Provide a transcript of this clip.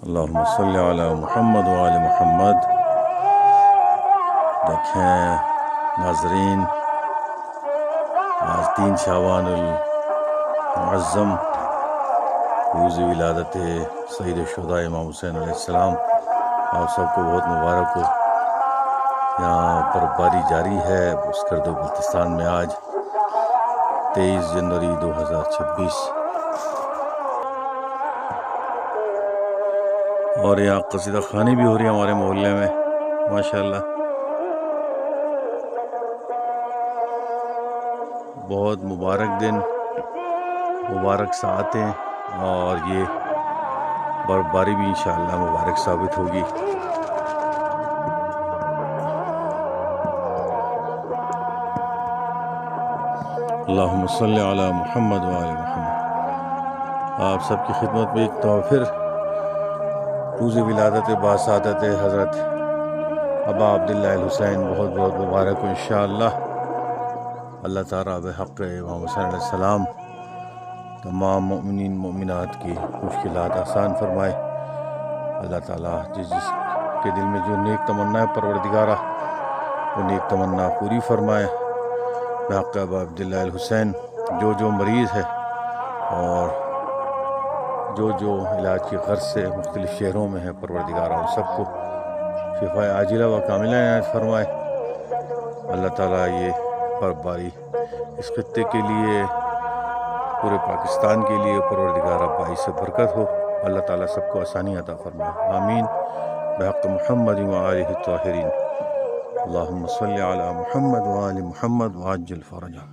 اللہم صلی علی محمد وآل محمد۔ دیکھیں ناظرین، آج 3 شعبان المعظم، روز ولادت سید الشہداء امام حسین علیہ السلام، آپ سب کو بہت مبارک ہو۔ یہاں پر باری جاری ہے اسکرد و بلتستان میں آج 23 جنوری 2026، اور یہاں قصیدہ خوانی بھی ہو رہی ہے ہمارے محلے میں ماشاءاللہ۔ بہت مبارک دن، مبارک ساعتیں، اور یہ برفباری بھی انشاءاللہ مبارک ثابت ہوگی۔ اللہم صلی علی محمد وآل محمد۔ آپ سب کی خدمت میں ایک تو پھر روز ولادت باسعادت حضرت ابا عبداللہ الحسین بہت بہت مبارک ہو انشاءاللہ۔ اللہ تعالیٰ بحق امام حسین علیہ السلام تمام مؤمنین مومنات کی مشکلات آسان فرمائے۔ اللہ تعالیٰ جس کے دل میں جو نیک تمنا ہے پروردگارہ وہ نیک تمنا پوری فرمائے بحق ابا عبداللہ الحسین۔ جو مریض ہے اور جو علاج کی غرض سے مختلف شہروں میں ہے پروردگارہ ان سب کو شفا عاجلہ و کاملہ عنایت فرمائے۔ اللہ تعالیٰ یہ برفباری اس خطے کے لیے، پورے پاکستان کے لیے پروردگارہ باعث برکت ہو۔ اللہ تعالیٰ سب کو آسانی عطا فرمائے، آمین بحق محمد وآلہ الطاہرین۔ اللہم صلی علی محمد وآل محمد وعجل فرجہ۔